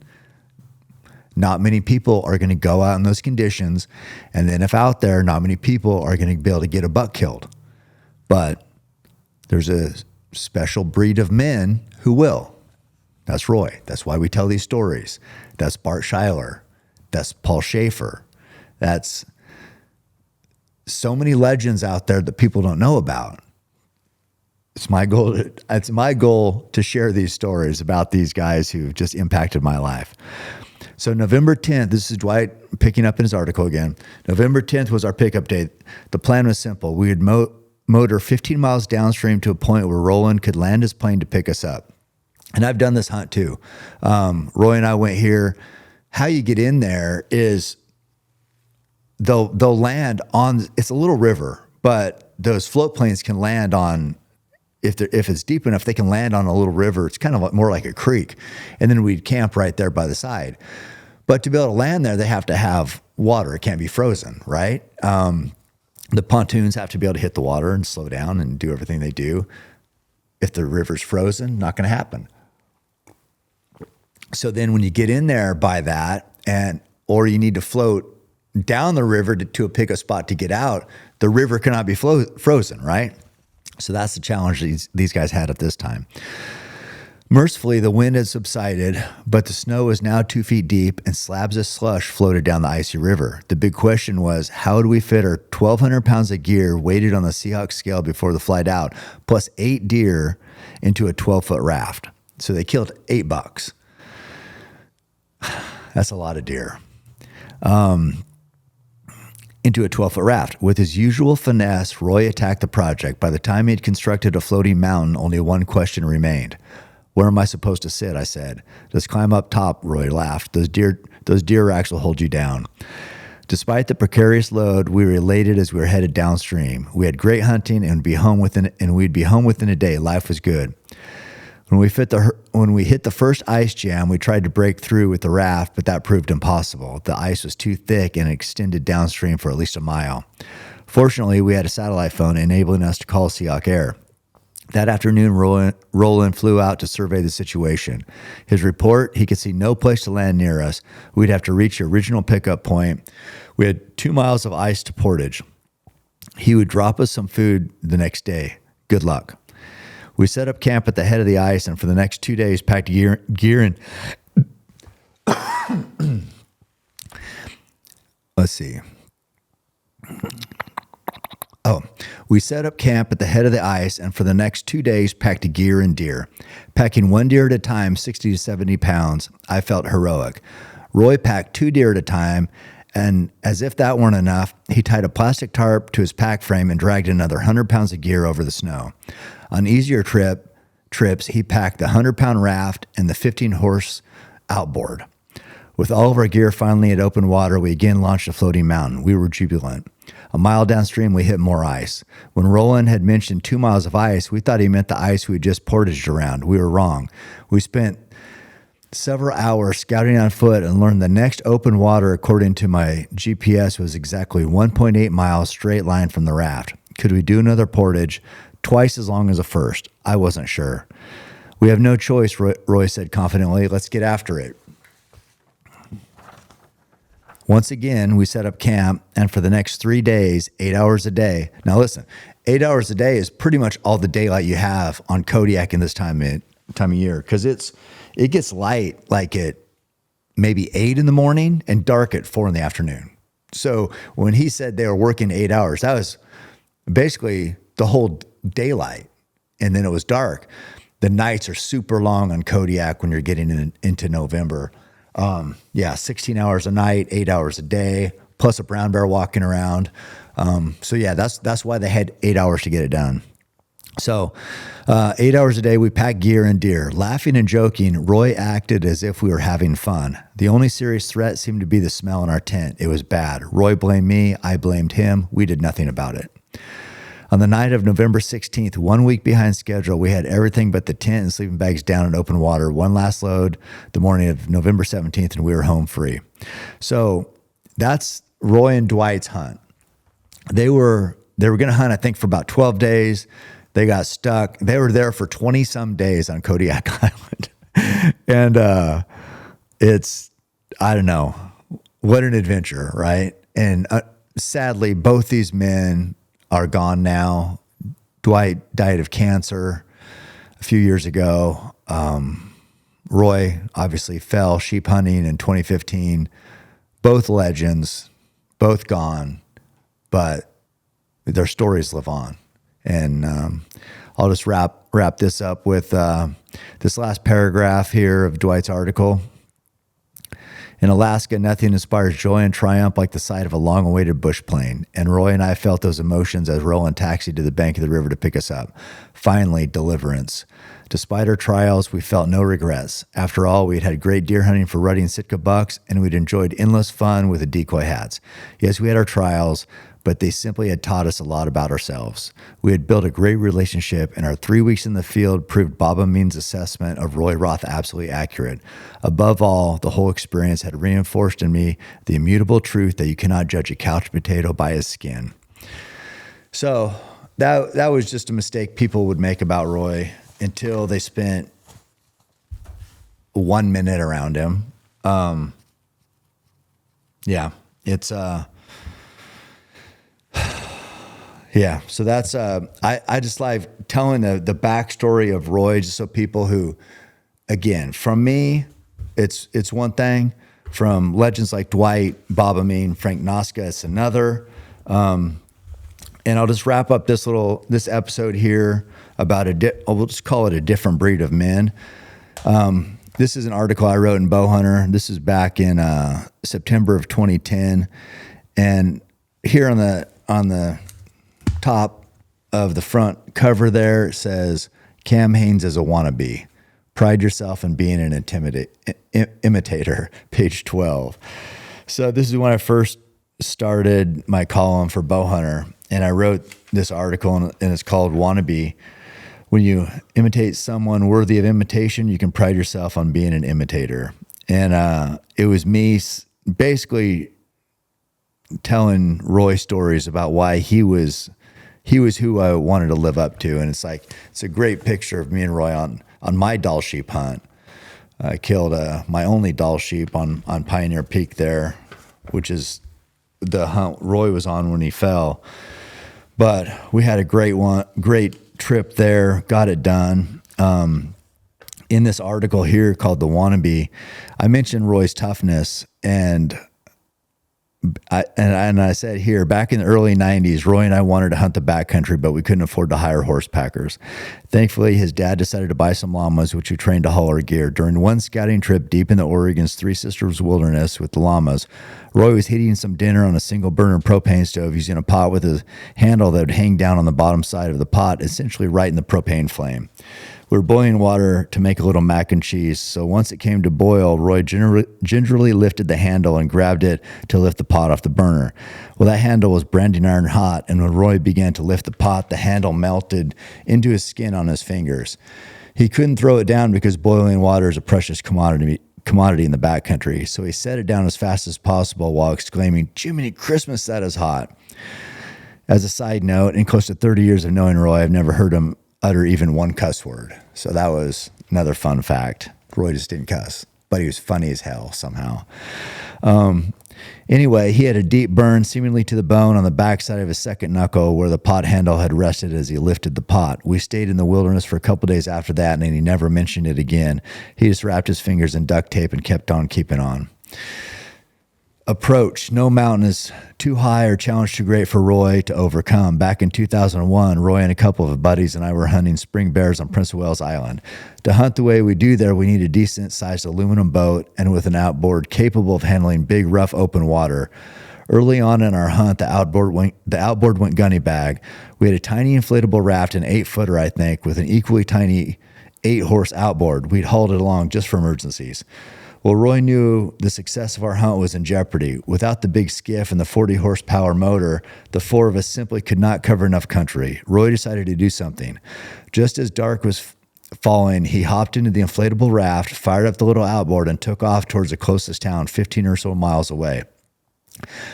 Not many people are going to go out in those conditions. And then if out there, not many people are going to be able to get a buck killed. But there's a special breed of men who will. That's Roy. That's why we tell these stories. That's Bart Schuyler. That's Paul Schafer. That's so many legends out there that people don't know about. It's my goal to share these stories about these guys who just impacted my life. So November 10th, this is Dwight picking up in his article again. November 10th was our pickup day. The plan was simple. We would motor 15 miles downstream to a point where Roland could land his plane to pick us up. And I've done this hunt too. Roy and I went here. How you get in there is they'll land on, it's a little river, but those float planes can land on, if it's deep enough, they can land on a little river. It's kind of more like a creek. And then we'd camp right there by the side. But to be able to land there, they have to have water. It can't be frozen, right? The pontoons have to be able to hit the water and slow down and do everything they do. If the river's frozen, not going to happen. So then when you get in there by that, or you need to float down the river to a pickup spot to get out, the river cannot be frozen, right? So that's the challenge these guys had at this time. Mercifully, the wind had subsided, but the snow was now 2 feet deep and slabs of slush floated down the icy river. The big question was, how do we fit our 1,200 pounds of gear weighted on the Seahawk scale before the flight out, plus 8 deer into a 12-foot raft? So they killed 8 bucks. That's a lot of deer. Into a 12-foot raft. With his usual finesse, Roy attacked the project. By the time he had constructed a floating mountain, only one question remained. Where am I supposed to sit? I said. Just climb up top, Roy laughed. Those deer racks will hold you down. Despite the precarious load, we were elated as we were headed downstream. We had great hunting and we'd be home within a day. Life was good. When we hit the first ice jam, we tried to break through with the raft, but that proved impossible. The ice was too thick and extended downstream for at least a mile. Fortunately, we had a satellite phone enabling us to call Seahawk Air. That afternoon, Roland flew out to survey the situation. His report, he could see no place to land near us. We'd have to reach the original pickup point. We had 2 miles of ice to Portage. He would drop us some food the next day. Good luck. We set up camp at the head of the ice, and for the next 2 days, packed gear and let's see. We set up camp at the head of the ice, and for the next 2 days, packed gear and deer. Packing 1 deer at a time, 60 to 70 pounds, I felt heroic. Roy packed 2 deer at a time, and as if that weren't enough, he tied a plastic tarp to his pack frame and dragged another 100 pounds of gear over the snow. On easier trip, trips, he packed the 100-pound raft and the 15-horse outboard. With all of our gear finally at open water, we again launched a floating mountain. We were jubilant. A mile downstream, we hit more ice. When Roland had mentioned 2 miles of ice, we thought he meant the ice we had just portaged around. We were wrong. We spent several hours scouting on foot and learned the next open water, according to my GPS, was exactly 1.8 miles straight line from the raft. Could we do another portage twice as long as the first? I wasn't sure. We have no choice, Roy said confidently. Let's get after it. Once again, we set up camp, and for the next 3 days, 8 hours a day. Now listen, 8 hours a day is pretty much all the daylight you have on Kodiak in this time of year, because it gets light like at maybe 8 in the morning and dark at 4 in the afternoon. So when he said they were working 8 hours, that was basically the whole daylight, and then it was dark. The nights are super long on Kodiak when you're getting into November. 16 hours a night, 8 hours a day, plus a brown bear walking around. That's why they had 8 hours to get it done. So 8 hours a day, we packed gear and deer. Laughing and joking, Roy acted as if we were having fun. The only serious threat seemed to be the smell in our tent. It was bad. Roy blamed me. I blamed him. We did nothing about it. On the night of November 16th, 1 week behind schedule, we had everything but the tent and sleeping bags down in open water. One last load the morning of November 17th, and we were home free. So that's Roy and Dwight's hunt. They were going to hunt, I think, for about 12 days. They got stuck. They were there for 20-some days on Kodiak Island. And I don't know, what an adventure, right? And sadly, both these men are gone now. Dwight died of cancer a few years ago. Roy obviously fell sheep hunting in 2015. Both legends, both gone, but their stories live on. And I'll just wrap this up with this last paragraph here of Dwight's article. In Alaska, nothing inspires joy and triumph like the sight of a long-awaited bush plane, and Roy and I felt those emotions as Roland taxied to the bank of the river to pick us up. Finally, Deliverance. Despite our trials, we felt no regrets. After all, we had had great deer hunting for rutting Sitka bucks, and we'd enjoyed endless fun with the decoy hats. Yes, we had our trials, but they simply had taught us a lot about ourselves. We had built a great relationship, and our 3 weeks in the field proved Bob Amin's assessment of Roy Roth absolutely accurate. Above all, the whole experience had reinforced in me the immutable truth that you cannot judge a couch potato by his skin. So that was just a mistake people would make about Roy until they spent 1 minute around him. So that's I just like telling the backstory of Roy, just so people who, again, from me, it's one thing. From legends like Dwight, Bob Amin, Frank Noska, it's another. And I'll just wrap up this episode here about we'll just call it a different breed of men. This is an article I wrote in Bowhunter. This is back in September of 2010, and here on the top of the front cover there, it says, Cam Hanes is a wannabe. Pride yourself in being an imitator, page 12. So this is when I first started my column for Bowhunter, and I wrote this article, and it's called Wannabe. When you imitate someone worthy of imitation, you can pride yourself on being an imitator. And it was me basically telling Roy stories about why he was who I wanted to live up to. And it's a great picture of me and Roy on my Doll sheep hunt. I killed my only Doll sheep on Pioneer Peak there, which is the hunt Roy was on when he fell. But we had a great trip there, got it done. In this article here called The Wannabe, I mentioned Roy's toughness, and I said here, back in the early 90s, Roy and I wanted to hunt the backcountry, but we couldn't afford to hire horse packers. Thankfully, his dad decided to buy some llamas, which we trained to haul our gear. During one scouting trip deep into Oregon's Three Sisters Wilderness with the llamas, Roy was heating some dinner on a single burner propane stove using a pot with a handle that would hang down on the bottom side of the pot, essentially right in the propane flame. We were boiling water to make a little mac and cheese. So once it came to boil, Roy gingerly lifted the handle and grabbed it to lift the pot off the burner. Well, that handle was branding iron hot, and when Roy began to lift the pot, the handle melted into his skin on his fingers. He couldn't throw it down because boiling water is a precious commodity in the backcountry. So he set it down as fast as possible while exclaiming, "Jiminy Christmas, that is hot." As a side note, in close to 30 years of knowing Roy, I've never heard him utter even one cuss word. So that was another fun fact. Roy just didn't cuss, but he was funny as hell somehow. Anyway, he had a deep burn, seemingly to the bone, on the backside of his second knuckle where the pot handle had rested as he lifted the pot. We stayed in the wilderness for a couple days after that, and he never mentioned it again. He just wrapped his fingers in duct tape and kept on keeping on. Approach. No mountain is too high or challenge too great for Roy to overcome. Back in 2001, Roy and a couple of buddies and I were hunting spring bears on Prince of Wales Island. To hunt the way we do there, we need a decent-sized aluminum boat and with an outboard capable of handling big, rough, open water. Early on in our hunt, the outboard went gunny bag. We had a tiny inflatable raft, an 8-footer, I think, with an equally tiny 8-horse outboard. We'd hauled it along just for emergencies. Well, Roy knew the success of our hunt was in jeopardy. Without the big skiff and the 40-horsepower motor, the four of us simply could not cover enough country. Roy decided to do something. Just as dark was falling, he hopped into the inflatable raft, fired up the little outboard, and took off towards the closest town, 15 or so miles away.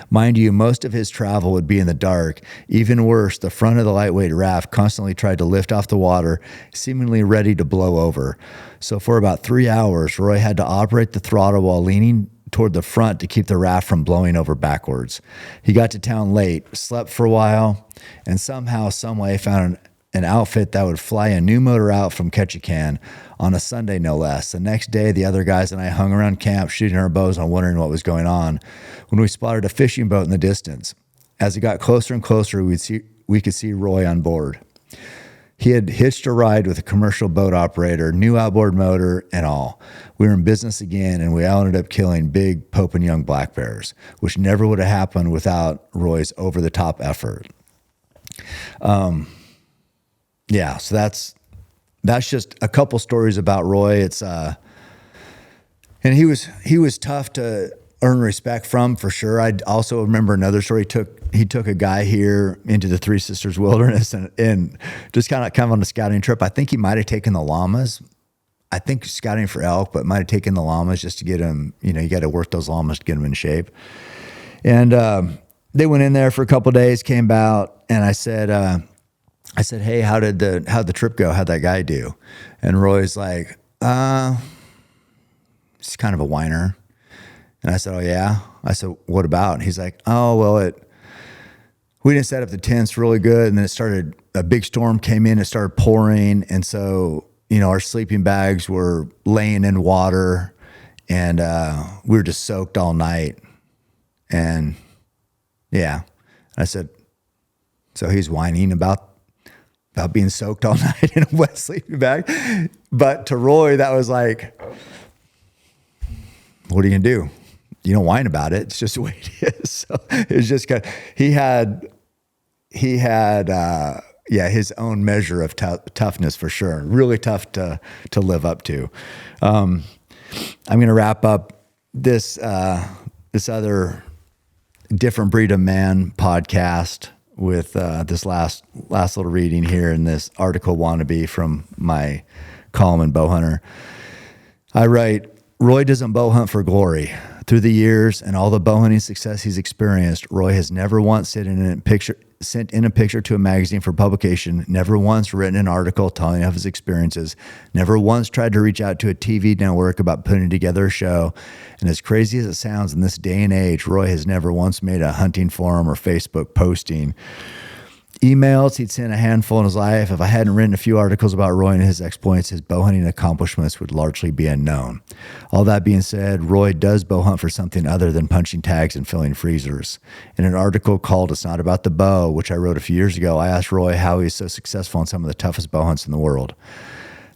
Mind you, most of his travel would be in the dark. Even worse, the front of the lightweight raft constantly tried to lift off the water, seemingly ready to blow over. So for about 3 hours, Roy had to operate the throttle while leaning toward the front to keep the raft from blowing over backwards. He got to town late, slept for a while, and somehow, someway found an outfit that would fly a new motor out from Ketchikan on a Sunday, no less. The next day, the other guys and I hung around camp shooting our bows and wondering what was going on when we spotted a fishing boat in the distance. As it got closer and closer, we could see Roy on board. He had hitched a ride with a commercial boat operator, new outboard motor and all. We were in business again, and we all ended up killing big Pope and Young black bears, which never would have happened without Roy's over-the-top effort. Yeah, so that's just a couple stories about Roy. It's and he was tough to earn respect from, for sure. I also remember another story. He took a guy here into the Three Sisters Wilderness and just kind of on a scouting trip. I think he might have taken the llamas. I think scouting for elk, but might have taken the llamas just to get him. You got to work those llamas to get them in shape. And they went in there for a couple of days, came out, and I said, "Hey, how'd the trip go? How'd that guy do?" And Roy's like, he's kind of a whiner. And I said, "Oh yeah?" I said, "What about?" And he's like, "Oh, well, we didn't set up the tents really good. And then a big storm came in, it started pouring. And so, our sleeping bags were laying in water and we were just soaked all night." And yeah, I said, "So he's whining about being soaked all night in a wet sleeping bag." But to Roy, that was like, what are you gonna do? You don't whine about it. It's just the way it is. So it's just kind of, he had his own measure of toughness, for sure. Really tough to live up to. I'm gonna wrap up this other Different Breed of Man podcast with this last little reading here in this article wannabe from my column in Bowhunter. I write, "Roy doesn't bow hunt for glory. Through the years and all the bowhunting success he's experienced, Roy has never once sent in a picture to a magazine for publication, never once written an article telling of his experiences, never once tried to reach out to a TV network about putting together a show. And as crazy as it sounds in this day and age, Roy has never once made a hunting forum or Facebook posting. Emails, he'd sent a handful in his life. If I hadn't written a few articles about Roy and his exploits, his bowhunting accomplishments would largely be unknown. All that being said, Roy does bowhunt for something other than punching tags and filling freezers. In an article called It's Not About the Bow, which I wrote a few years ago, I asked Roy how he's so successful in some of the toughest bow hunts in the world.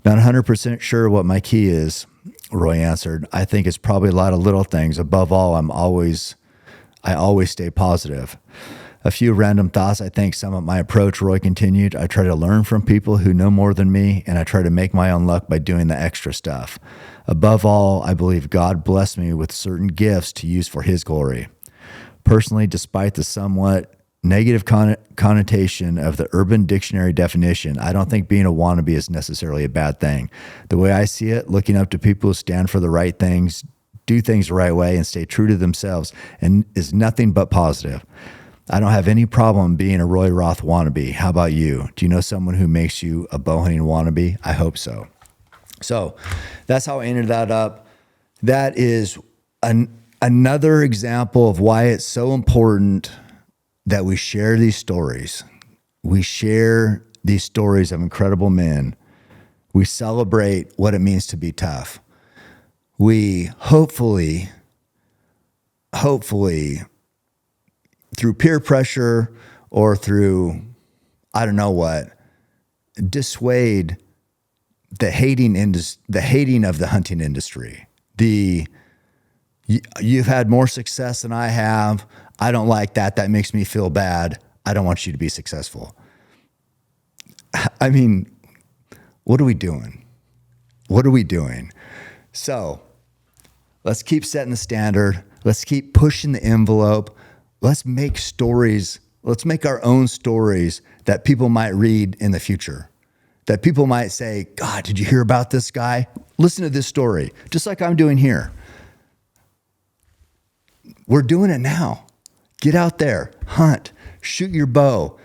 Not 100% sure what my key is, Roy answered. I think it's probably a lot of little things. Above all, I always stay positive. A few random thoughts I think sum up my approach, Roy continued. I try to learn from people who know more than me, and I try to make my own luck by doing the extra stuff. Above all, I believe God blessed me with certain gifts to use for his glory. Personally, despite the somewhat negative connotation of the Urban Dictionary definition, I don't think being a wannabe is necessarily a bad thing. The way I see it, looking up to people who stand for the right things, do things the right way, and stay true to themselves and is nothing but positive. I don't have any problem being a Roy Roth wannabe. How about you? Do you know someone who makes you a bowhunting wannabe? I hope so. So that's how I ended that up. That is another example of why it's so important that we share these stories. We share these stories of incredible men. We celebrate what it means to be tough. We hopefully, through peer pressure or through, I don't know what, dissuade the hating of the hunting industry. You've had more success than I have. I don't like that. That makes me feel bad. I don't want you to be successful. I mean, what are we doing? What are we doing? So let's keep setting the standard. Let's keep pushing the envelope. Let's make stories. Let's make our own stories that people might read in the future. That people might say, God, did you hear about this guy? Listen to this story, just like I'm doing here. We're doing it now. Get out there, hunt, shoot your bow,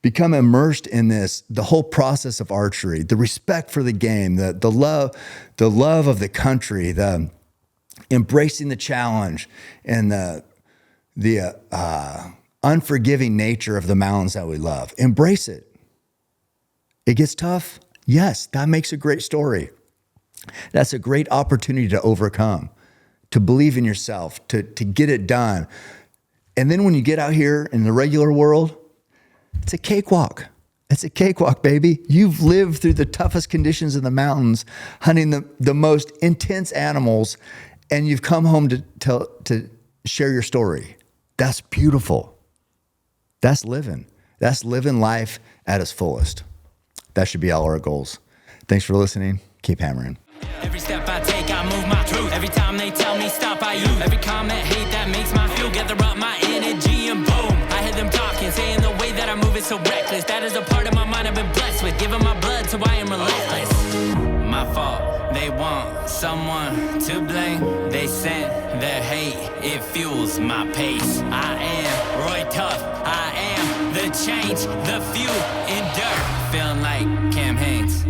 become immersed in this, the whole process of archery, the respect for the game, the love of the country, the embracing the challenge, and the unforgiving nature of the mountains that we love. Embrace it. It gets tough. Yes, that makes a great story. That's a great opportunity to overcome, to believe in yourself, to get it done. And then when you get out here in the regular world, it's a cakewalk. It's a cakewalk, baby. You've lived through the toughest conditions in the mountains, hunting the most intense animals, and you've come home to share your story. That's beautiful. That's living. That's living life at its fullest. That should be all our goals. Thanks for listening. Keep hammering. Every step I take, I move my truth. Every time they tell me stop, I use. Every comment, hate that makes my fuel. Gather up my energy and boom. I hear them talking, saying the way that I move is so reckless. That is a part of my mind I've been blessed with. Giving my blood, so I am relentless. My fault, they want someone to blame. They sent their hate, it fuels my pace. I am Roy Tough, I am the change, the fuel, endure. Feeling like Cam Haynes.